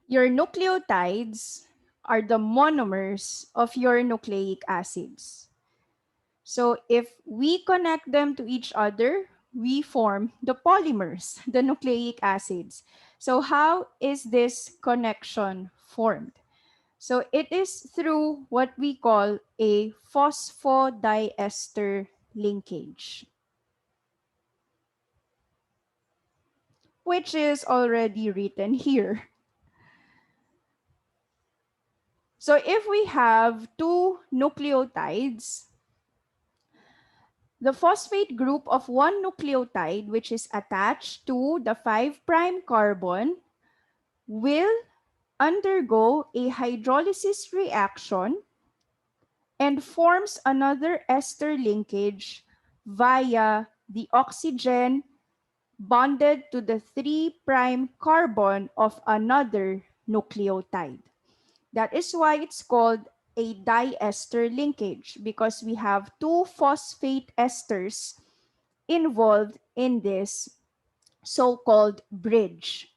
Your nucleotides are the monomers of your nucleic acids. So if we connect them to each other, we form the polymers, the nucleic acids. So how is this connection formed? So it is through what we call a phosphodiester linkage, which is already written here. So if we have two nucleotides, the phosphate group of one nucleotide, which is attached to the 5' carbon, will undergo a hydrolysis reaction and forms another ester linkage via the oxygen bonded to the 3' carbon of another nucleotide. That is why it's called a diester linkage, because we have two phosphate esters involved in this so-called bridge.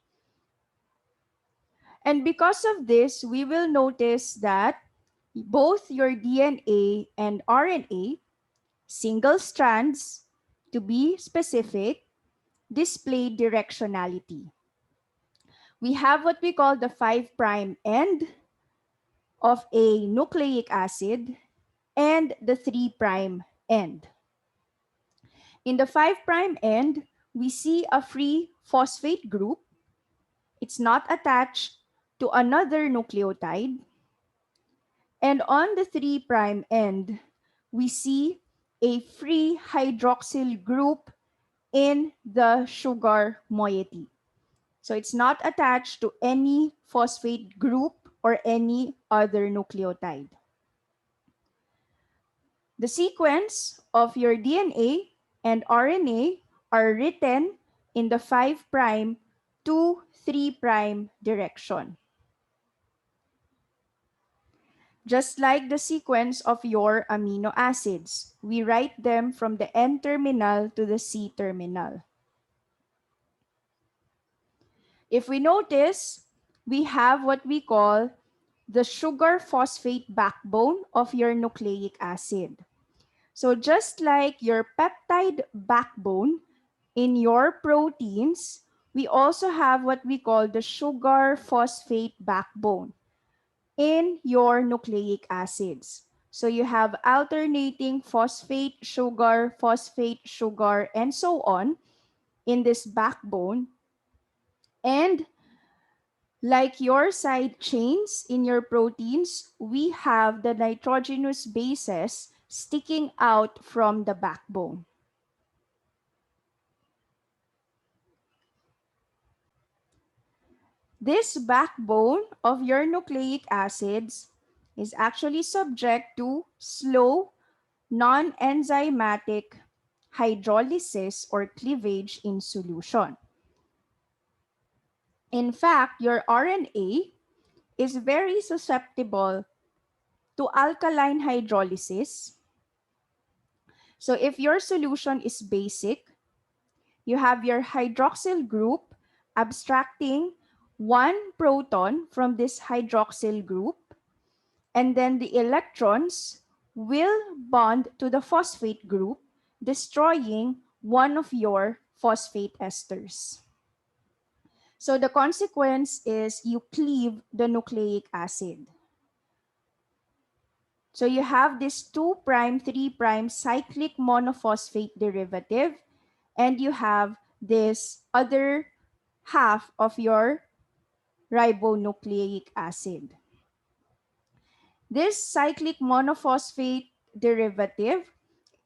And because of this, we will notice that both your DNA and RNA, single strands, to be specific, display directionality. We have what we call the 5' end of a nucleic acid and the 3' end. In the 5' end, we see a free phosphate group. It's not attached to another nucleotide. And on the 3' end, we see a free hydroxyl group in the sugar moiety. So it's not attached to any phosphate group or any other nucleotide. The sequence of your DNA and RNA are written in the 5' to 3' direction, just like the sequence of your amino acids. We write them from the N terminal to the C terminal. If we notice, we have what we call the sugar-phosphate backbone of your nucleic acid. So just like your peptide backbone in your proteins, we also have what we call the sugar-phosphate backbone in your nucleic acids. So you have alternating phosphate, sugar, and so on in this backbone. And like your side chains in your proteins, we have the nitrogenous bases sticking out from the backbone. This backbone of your nucleic acids is actually subject to slow, non-enzymatic hydrolysis or cleavage in solution. In fact, your RNA is very susceptible to alkaline hydrolysis. So if your solution is basic, you have your hydroxyl group abstracting one proton from this hydroxyl group, and then the electrons will bond to the phosphate group, destroying one of your phosphate esters. So the consequence is you cleave the nucleic acid. So you have this 2', 3' cyclic monophosphate derivative, and you have this other half of your ribonucleic acid. This cyclic monophosphate derivative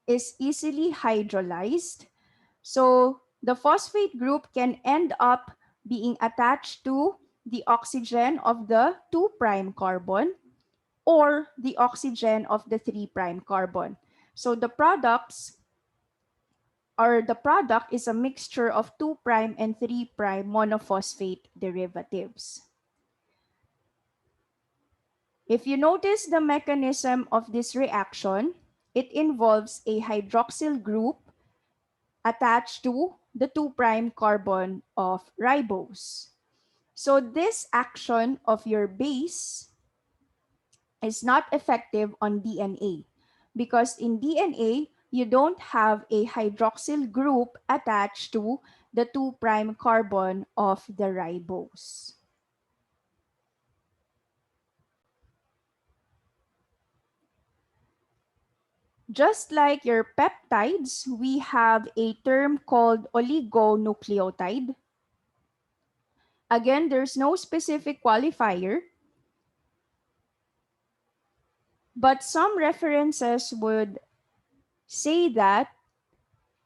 is easily hydrolyzed. So the phosphate group can end up being attached to the oxygen of the 2' carbon or the oxygen of the 3' carbon. So the product is a mixture of 2' and 3' monophosphate derivatives. If you notice the mechanism of this reaction, it involves a hydroxyl group attached to the 2' carbon of ribose. So this action of your base is not effective on DNA because in DNA, you don't have a hydroxyl group attached to the 2' carbon of the ribose. Just like your peptides, we have a term called oligonucleotide. Again, there's no specific qualifier, but some references would say that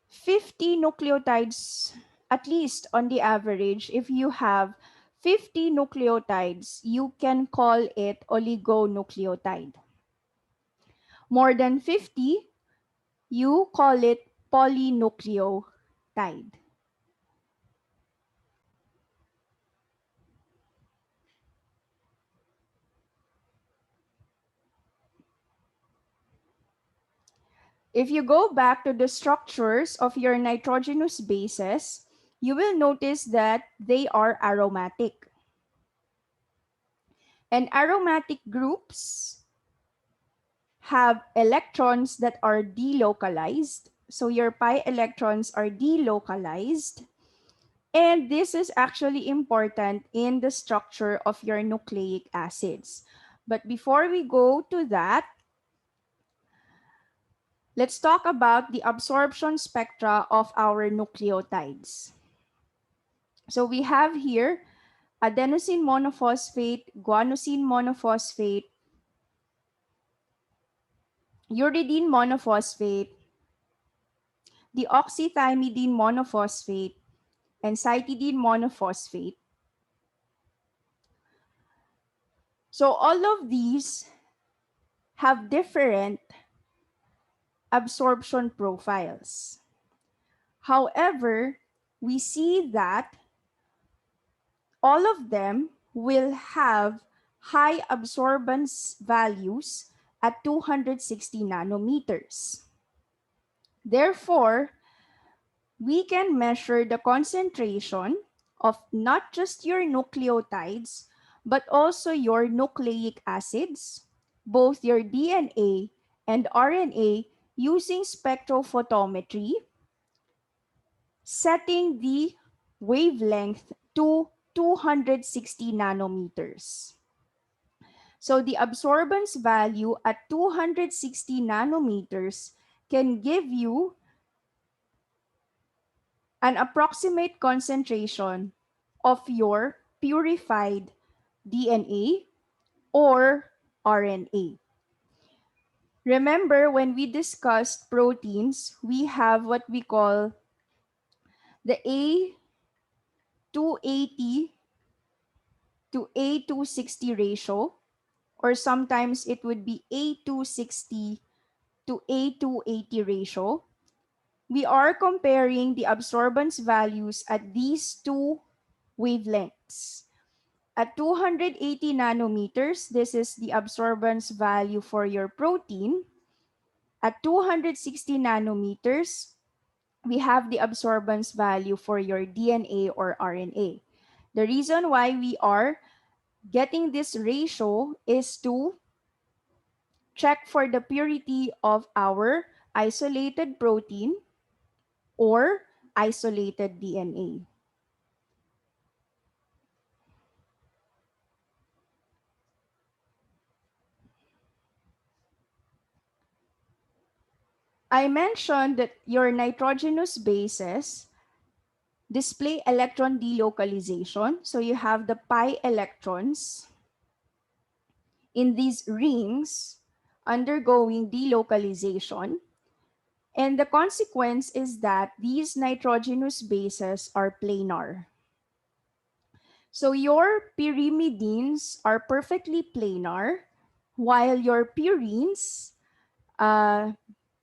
50 nucleotides, at least on the average, if you have 50 nucleotides, you can call it oligonucleotide. More than 50, you call it polynucleotide. If you go back to the structures of your nitrogenous bases, you will notice that they are aromatic. And aromatic groups have electrons that are delocalized. So your pi electrons are delocalized. And this is actually important in the structure of your nucleic acids. But before we go to that, let's talk about the absorption spectra of our nucleotides. So we have here adenosine monophosphate, guanosine monophosphate, uridine monophosphate, deoxythymidine monophosphate, and cytidine monophosphate. So all of these have different absorption profiles. However, we see that all of them will have high absorbance values at 260 nanometers. Therefore, we can measure the concentration of not just your nucleotides, but also your nucleic acids, both your DNA and RNA, using spectrophotometry, setting the wavelength to 260 nanometers. So the absorbance value at 260 nanometers can give you an approximate concentration of your purified DNA or RNA. Remember, when we discussed proteins, we have what we call the A280 to A260 ratio, or sometimes it would be A260 to A280 ratio. We are comparing the absorbance values at these two wavelengths. At 280 nanometers, this is the absorbance value for your protein. At 260 nanometers, we have the absorbance value for your DNA or RNA. The reason why we are getting this ratio is to check for the purity of our isolated protein or isolated DNA. I mentioned that your nitrogenous bases display electron delocalization. So you have the pi electrons in these rings undergoing delocalization. And the consequence is that these nitrogenous bases are planar. So your pyrimidines are perfectly planar, while your purines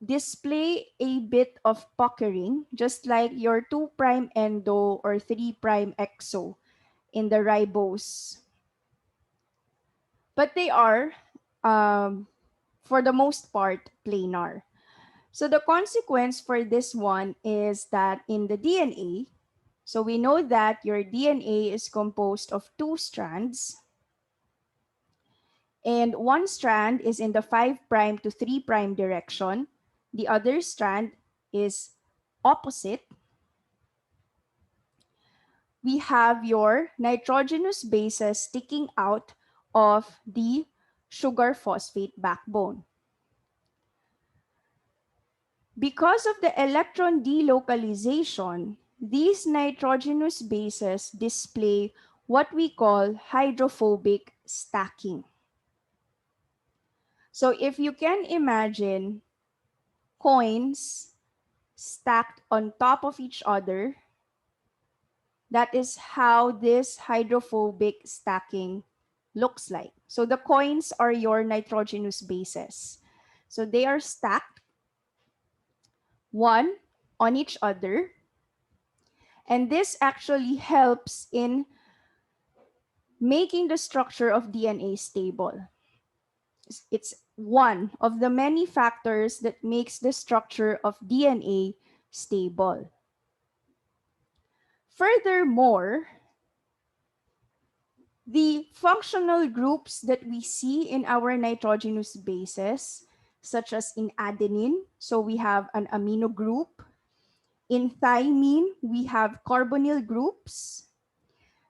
display a bit of puckering, just like your 2' endo or 3' exo in the ribose. But they are, for the most part, planar. So the consequence for this one is that in the DNA, So we know that your DNA is composed of two strands, and one strand is in the 5' to 3' direction. The other strand is opposite. We have your nitrogenous bases sticking out of the sugar-phosphate backbone. Because of the electron delocalization, these nitrogenous bases display what we call hydrophobic stacking. So if you can imagine coins stacked on top of each other, that is how this hydrophobic stacking looks like. So the coins are your nitrogenous bases. So they are stacked one on each other. And this actually helps in making the structure of DNA stable. It's one of the many factors that makes the structure of DNA stable. Furthermore, the functional groups that we see in our nitrogenous bases, such as in adenine, so we have an amino group. In thymine, we have carbonyl groups.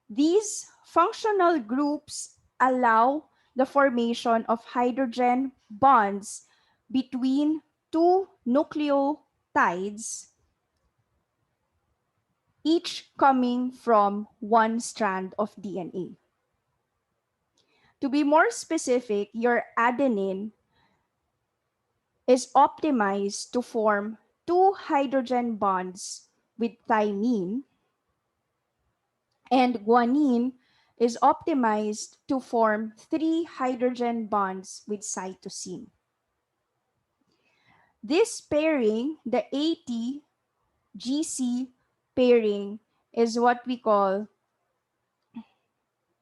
These functional groups allow the formation of hydrogen bonds between two nucleotides, each coming from one strand of DNA. To be more specific, your adenine is optimized to form two hydrogen bonds with thymine, and guanine is optimized to form three hydrogen bonds with cytosine. This pairing, the AT-GC pairing, is what we call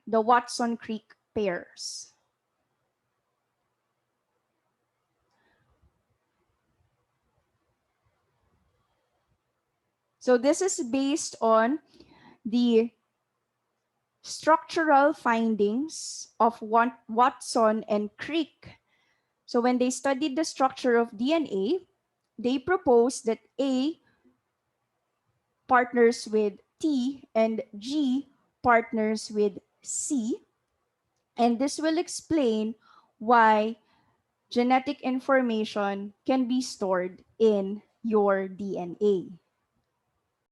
the Watson-Crick pairs. So this is based on the structural findings of Watson and Crick. So when they studied the structure of DNA, they proposed that A partners with T and G partners with C. And this will explain why genetic information can be stored in your DNA.